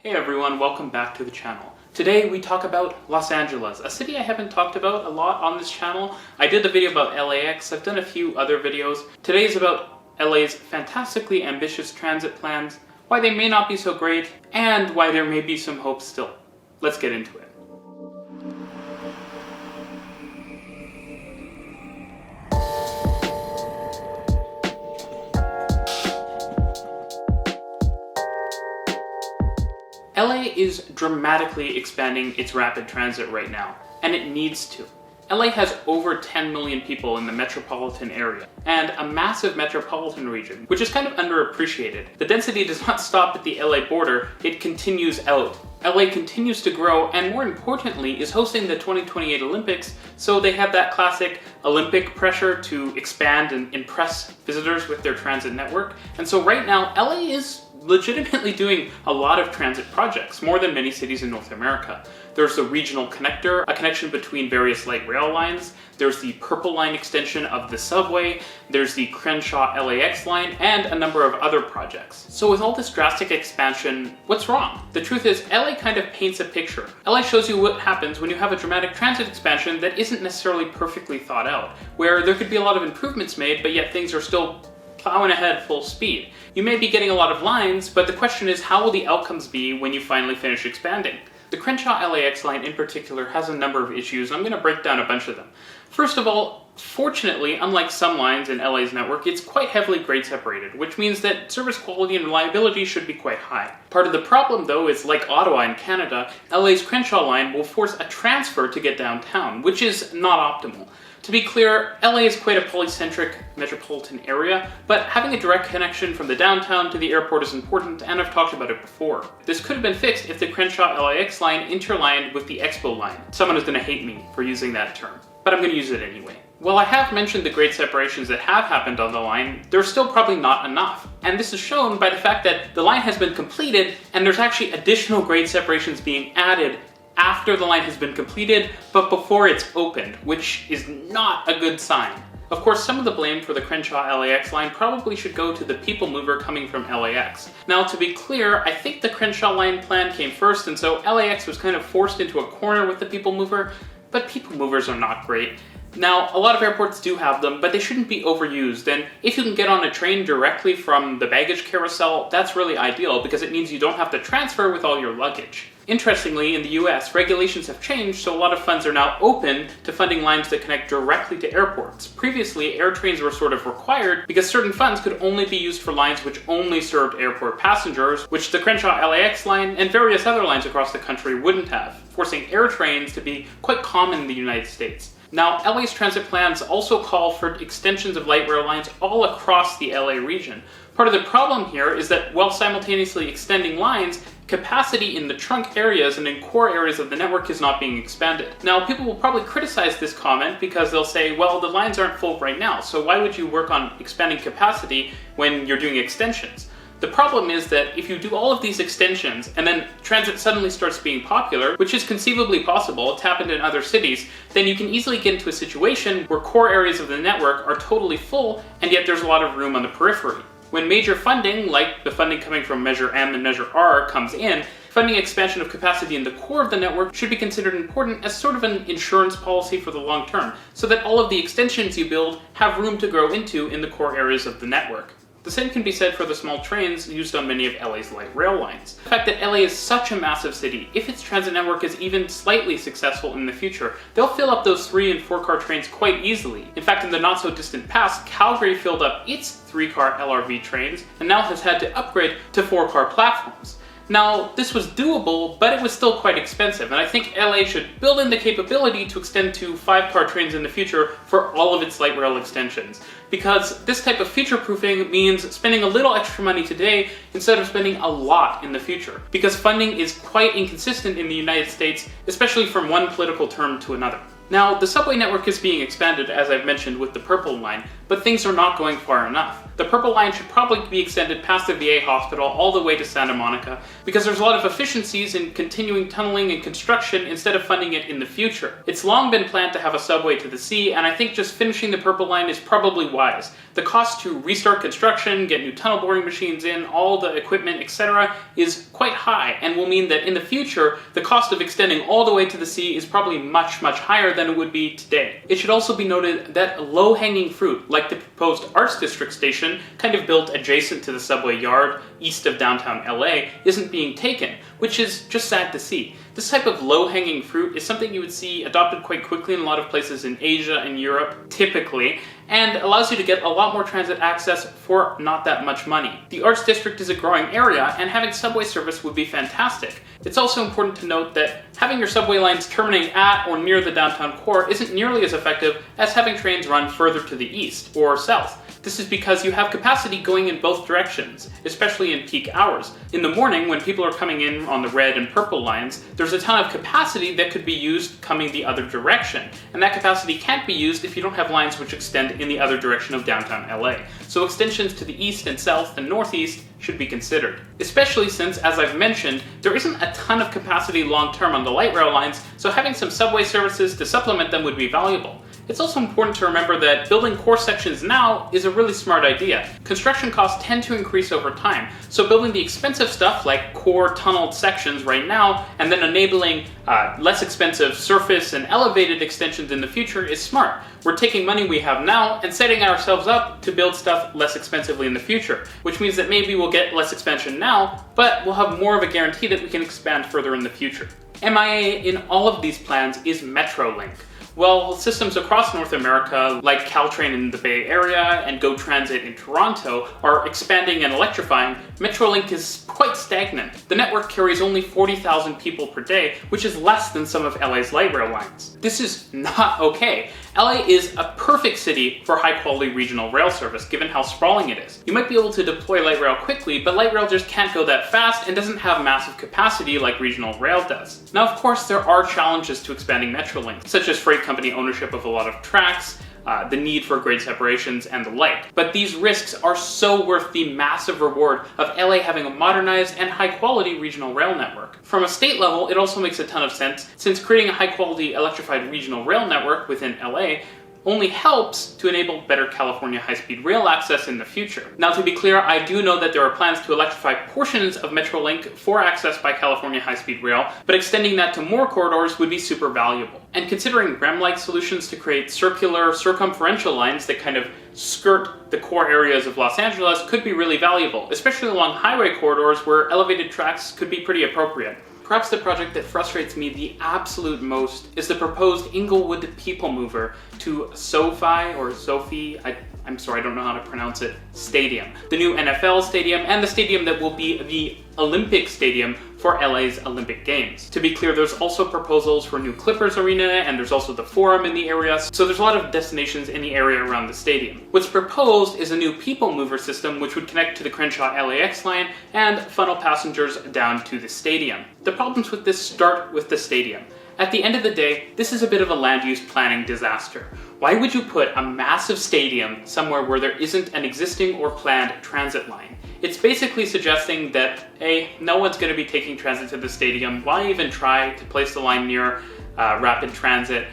Hey everyone, welcome back to the channel. Today we talk about Los Angeles, a city I haven't talked about a lot on this channel. I did a video about LAX, I've done a few other videos. Today is about LA's fantastically ambitious transit plans, why they may not be so great, and why there may be some hope still. Let's get into it. LA is dramatically expanding its rapid transit right now, and it needs to. LA has over 10 million people in the metropolitan area, and a massive metropolitan region, which is kind of underappreciated. The density does not stop at the LA border, it continues out. LA continues to grow, and more importantly, is hosting the 2028 Olympics, so they have that classic Olympic pressure to expand and impress visitors with their transit network. And so right now, LA is legitimately doing a lot of transit projects, more than many cities in North America. There's the regional connector, a connection between various light rail lines. There's the Purple Line extension of the subway. There's the Crenshaw-LAX line, and a number of other projects. So with all this drastic expansion, what's wrong? The truth is, LA kind of paints a picture. LA shows you what happens when you have a dramatic transit expansion that isn't necessarily perfectly thought out, where there could be a lot of improvements made, but yet things are still plowing ahead full speed. You may be getting a lot of lines, but the question is, how will the outcomes be when you finally finish expanding? The Crenshaw-LAX line in particular has a number of issues, and I'm going to break down a bunch of them. First of all, fortunately, unlike some lines in LA's network, it's quite heavily grade separated, which means that service quality and reliability should be quite high. Part of the problem, though, is like Ottawa in Canada, LA's Crenshaw line will force a transfer to get downtown, which is not optimal. To be clear, LA is quite a polycentric metropolitan area, but having a direct connection from the downtown to the airport is important, and I've talked about it before. This could have been fixed if the Crenshaw-LAX line interlined with the Expo line. Someone is going to hate me for using that term, but I'm going to use it anyway. While I have mentioned the grade separations that have happened on the line, there's still probably not enough. And this is shown by the fact that the line has been completed, and there's actually additional grade separations being added after the line has been completed, but before it's opened, which is not a good sign. Of course, some of the blame for the Crenshaw-LAX line probably should go to the people mover coming from LAX. Now, to be clear, I think the Crenshaw line plan came first, and so LAX was kind of forced into a corner with the people mover, but people movers are not great. Now, a lot of airports do have them, but they shouldn't be overused, and if you can get on a train directly from the baggage carousel, that's really ideal because it means you don't have to transfer with all your luggage. Interestingly, in the US, regulations have changed, so a lot of funds are now open to funding lines that connect directly to airports. Previously, air trains were sort of required because certain funds could only be used for lines which only served airport passengers, which the Crenshaw-LAX line and various other lines across the country wouldn't have, forcing air trains to be quite common in the United States. Now, LA's transit plans also call for extensions of light rail lines all across the LA region. Part of the problem here is that while simultaneously extending lines, capacity in the trunk areas and in core areas of the network is not being expanded. Now, people will probably criticize this comment because they'll say, well, the lines aren't full right now, so why would you work on expanding capacity when you're doing extensions? The problem is that if you do all of these extensions and then transit suddenly starts being popular, which is conceivably possible, it's happened in other cities, then you can easily get into a situation where core areas of the network are totally full and yet there's a lot of room on the periphery. When major funding, like the funding coming from Measure M and Measure R, comes in, funding expansion of capacity in the core of the network should be considered important as sort of an insurance policy for the long term, so that all of the extensions you build have room to grow into in the core areas of the network. The same can be said for the small trains used on many of LA's light rail lines. The fact that LA is such a massive city, if its transit network is even slightly successful in the future, they'll fill up those 3- and 4-car trains quite easily. In fact, in the not so distant past, Calgary filled up its 3-car LRV trains and now has had to upgrade to 4-car platforms. Now, this was doable, but it was still quite expensive, and I think LA should build in the capability to extend to 5-car trains in the future for all of its light rail extensions. Because this type of future-proofing means spending a little extra money today instead of spending a lot in the future. Because funding is quite inconsistent in the United States, especially from one political term to another. Now, the subway network is being expanded, as I've mentioned, with the Purple Line, but things are not going far enough. The Purple Line should probably be extended past the VA hospital all the way to Santa Monica, because there's a lot of efficiencies in continuing tunneling and construction instead of funding it in the future. It's long been planned to have a subway to the sea, and I think just finishing the Purple Line is probably wise. The cost to restart construction, get new tunnel boring machines in, all the equipment, etc. is quite high, and will mean that in the future, the cost of extending all the way to the sea is probably much higher than it would be today. It should also be noted that low-hanging fruit, like the proposed Arts District station, kind of built adjacent to the subway yard east of downtown LA, isn't being taken, which is just sad to see. This type of low-hanging fruit is something you would see adopted quite quickly in a lot of places in Asia and Europe, typically, and allows you to get a lot more transit access for not that much money. The Arts District is a growing area, and having subway service would be fantastic. It's also important to note that having your subway lines terminating at or near the downtown core isn't nearly as effective as having trains run further to the east or south. This is because you have capacity going in both directions, especially in peak hours. In the morning, when people are coming in on the red and purple lines, there's a ton of capacity that could be used coming the other direction, and that capacity can't be used if you don't have lines which extend in the other direction of downtown LA. So extensions to the east and south and northeast should be considered. Especially since, as I've mentioned, there isn't a ton of capacity long-term on the light rail lines, so having some subway services to supplement them would be valuable. It's also important to remember that building core sections now is a really smart idea. Construction costs tend to increase over time, so building the expensive stuff like core tunneled sections right now, and then enabling less expensive surface and elevated extensions in the future is smart. We're taking money we have now and setting ourselves up to build stuff less expensively in the future, which means that maybe we'll get less expansion now, but we'll have more of a guarantee that we can expand further in the future. MIA in all of these plans is Metrolink. Well, systems across North America, like Caltrain in the Bay Area and GO Transit in Toronto, are expanding and electrifying. Metrolink is quite stagnant. The network carries only 40,000 people per day, which is less than some of LA's light rail lines. This is not okay. LA is a perfect city for high-quality regional rail service, given how sprawling it is. You might be able to deploy light rail quickly, but light rail just can't go that fast and doesn't have massive capacity like regional rail does. Now, of course, there are challenges to expanding Metrolink, such as freight company ownership of a lot of tracks, the need for grade separations, and the like. But these risks are so worth the massive reward of LA having a modernized and high-quality regional rail network. From a state level, it also makes a ton of sense, since creating a high-quality electrified regional rail network within LA only helps to enable better California high-speed rail access in the future. Now, to be clear, I do know that there are plans to electrify portions of Metrolink for access by California high-speed rail, but extending that to more corridors would be super valuable. And considering REM-like solutions to create circular, circumferential lines that kind of skirt the core areas of Los Angeles could be really valuable, especially along highway corridors where elevated tracks could be pretty appropriate. Perhaps the project that frustrates me the absolute most is the proposed Inglewood People Mover to SoFi, I'm sorry, I don't know how to pronounce it, stadium. The new NFL stadium, and the stadium that will be the Olympic stadium for LA's Olympic Games. To be clear, there's also proposals for new Clippers Arena, and there's also the Forum in the area, so there's a lot of destinations in the area around the stadium. What's proposed is a new people mover system which would connect to the Crenshaw-LAX line and funnel passengers down to the stadium. The problems with this start with the stadium. At the end of the day, this is a bit of a land use planning disaster. Why would you put a massive stadium somewhere where there isn't an existing or planned transit line? It's basically suggesting that, A, no one's going to be taking transit to the stadium. Why even try to place the line near rapid transit?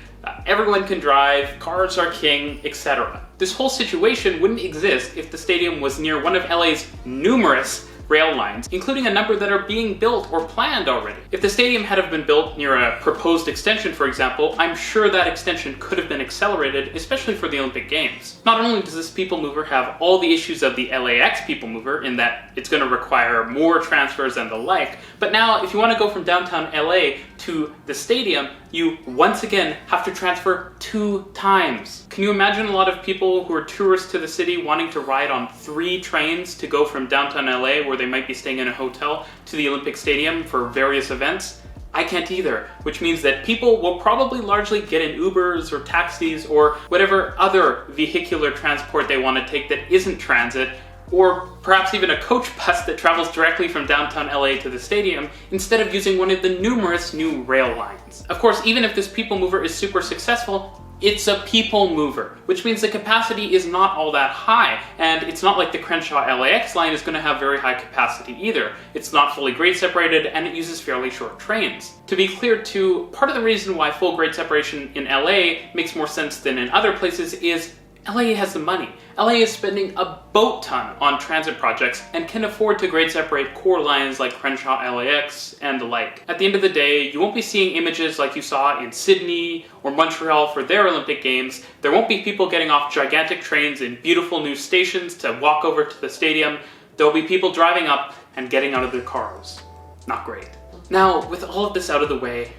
Everyone can drive, cars are king, etc. This whole situation wouldn't exist if the stadium was near one of LA's numerous rail lines, including a number that are being built or planned already. If the stadium had been built near a proposed extension, for example, I'm sure that extension could have been accelerated, especially for the Olympic Games. Not only does this people mover have all the issues of the LAX people mover, in that it's going to require more transfers and the like, but now if you want to go from downtown LA to the stadium, you once again have to transfer 2 times. Can you imagine a lot of people who are tourists to the city wanting to ride on 3 trains to go from downtown LA, where they might be staying in a hotel, to the Olympic Stadium for various events? I can't either, which means that people will probably largely get in Ubers or taxis or whatever other vehicular transport they want to take that isn't transit or perhaps even a coach bus that travels directly from downtown LA to the stadium instead of using one of the numerous new rail lines. Of course, even if this people mover is super successful, it's a people mover, which means the capacity is not all that high, and it's not like the Crenshaw-LAX line is going to have very high capacity either. It's not fully grade separated, and it uses fairly short trains. To be clear too, part of the reason why full grade separation in LA makes more sense than in other places is LA has the money. LA is spending a boat ton on transit projects and can afford to grade separate core lines like Crenshaw-LAX and the like. At the end of the day, you won't be seeing images like you saw in Sydney or Montreal for their Olympic Games. There won't be people getting off gigantic trains in beautiful new stations to walk over to the stadium. There'll be people driving up and getting out of their cars. Not great. Now, with all of this out of the way,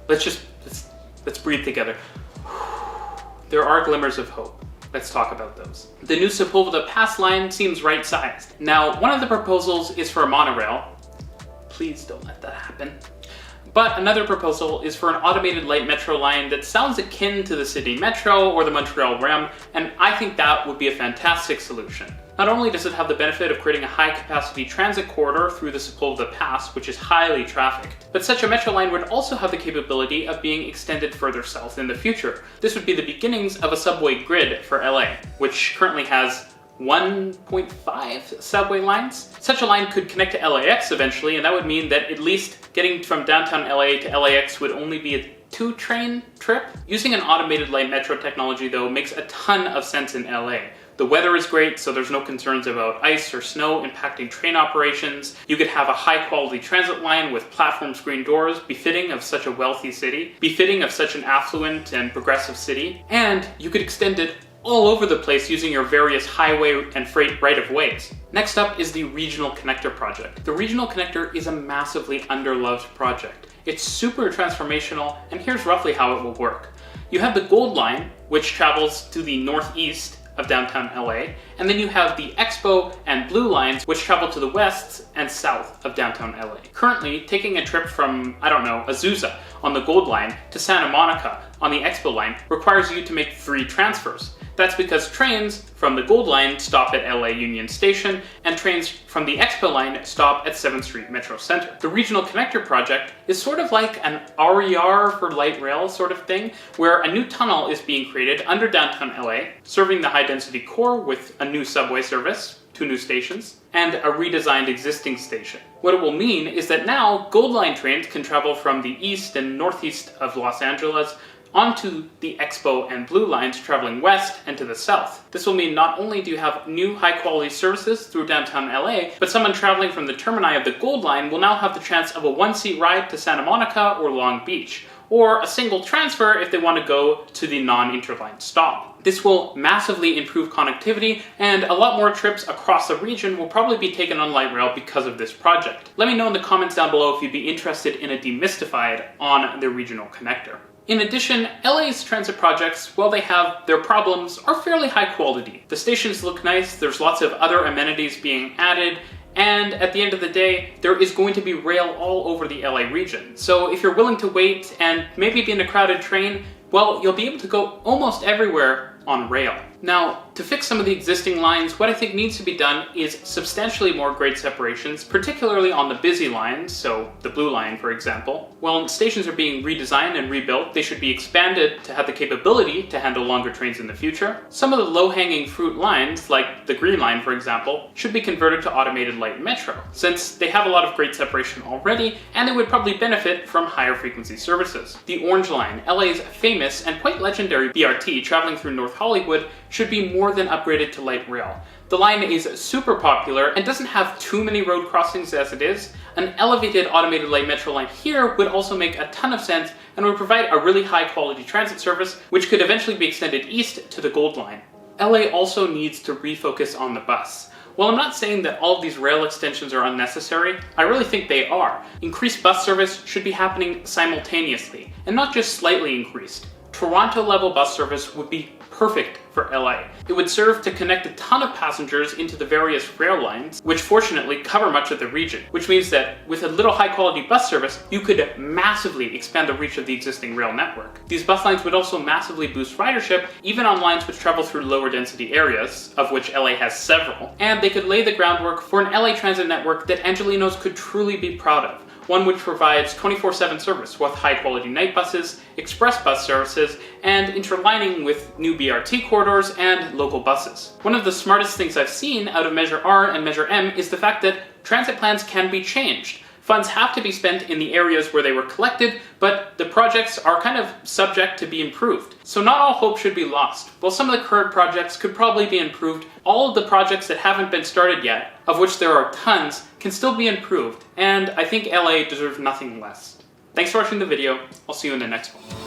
let's breathe together. There are glimmers of hope. Let's talk about those. The new Sepulveda Pass line seems right-sized. Now, one of the proposals is for a monorail. Please don't let that happen. But another proposal is for an automated light metro line that sounds akin to the Sydney Metro or the Montreal REM, and I think that would be a fantastic solution. Not only does it have the benefit of creating a high-capacity transit corridor through the Sepulveda Pass, which is highly trafficked, but such a metro line would also have the capability of being extended further south in the future. This would be the beginnings of a subway grid for LA, which currently has 1.5 subway lines. Such a line could connect to LAX eventually, and that would mean that at least getting from downtown LA to LAX would only be a 2-train trip. Using an automated light metro technology, though, makes a ton of sense in LA. The weather is great, so there's no concerns about ice or snow impacting train operations. You could have a high-quality transit line with platform screen doors, befitting of such a wealthy city, befitting of such an affluent and progressive city, and you could extend it all over the place using your various highway and freight right-of-ways. Next up is the Regional Connector project. The Regional Connector is a massively underloved project. It's super transformational, and here's roughly how it will work. You have the Gold Line, which travels to the northeast of downtown LA, and then you have the Expo and Blue lines, which travel to the west and south of downtown LA. Currently, taking a trip from, Azusa on the Gold Line to Santa Monica on the Expo line requires you to make 3 transfers. That's because trains from the Gold Line stop at LA Union Station, and trains from the Expo line stop at 7th Street Metro Center. The Regional Connector project is sort of like an RER for light rail sort of thing, where a new tunnel is being created under downtown LA, serving the high-density core with a new subway service, 2 new stations, and a redesigned existing station. What it will mean is that now Gold Line trains can travel from the east and northeast of Los Angeles onto the Expo and Blue lines traveling west and to the south. This will mean not only do you have new high-quality services through downtown LA, but someone traveling from the termini of the Gold Line will now have the chance of a 1-seat ride to Santa Monica or Long Beach, or a single transfer if they want to go to the non-interline stop. This will massively improve connectivity, and a lot more trips across the region will probably be taken on light rail because of this project. Let me know in the comments down below if you'd be interested in a demystified on the Regional Connector. In addition, LA's transit projects, while they have their problems, are fairly high quality. The stations look nice, there's lots of other amenities being added, and at the end of the day, there is going to be rail all over the LA region. So if you're willing to wait and maybe be in a crowded train, well, you'll be able to go almost everywhere on rail. Now, to fix some of the existing lines, what I think needs to be done is substantially more grade separations, particularly on the busy lines, so the Blue Line, for example. While stations are being redesigned and rebuilt, they should be expanded to have the capability to handle longer trains in the future. Some of the low-hanging fruit lines, like the Green Line, for example, should be converted to automated light metro, since they have a lot of grade separation already, and they would probably benefit from higher frequency services. The Orange Line, LA's famous and quite legendary BRT traveling through North Hollywood, should be more than upgraded to light rail. The line is super popular and doesn't have too many road crossings as it is. An elevated automated light metro line here would also make a ton of sense and would provide a really high quality transit service, which could eventually be extended east to the Gold Line. LA also needs to refocus on the bus. While I'm not saying that all of these rail extensions are unnecessary, I really think they are. Increased bus service should be happening simultaneously, and not just slightly increased. Toronto-level bus service would be perfect for LA. It would serve to connect a ton of passengers into the various rail lines, which fortunately cover much of the region, which means that with a little high-quality bus service, you could massively expand the reach of the existing rail network. These bus lines would also massively boost ridership, even on lines which travel through lower density areas, of which LA has several, and they could lay the groundwork for an LA transit network that Angelenos could truly be proud of. One which provides 24/7 service with high-quality night buses, express bus services, and interlining with new BRT corridors and local buses. One of the smartest things I've seen out of Measure R and Measure M is the fact that transit plans can be changed. Funds have to be spent in the areas where they were collected, but the projects are kind of subject to be improved. So not all hope should be lost. While some of the current projects could probably be improved, all of the projects that haven't been started yet, of which there are tons, can still be improved, and I think LA deserves nothing less. Thanks for watching the video. I'll see you in the next one.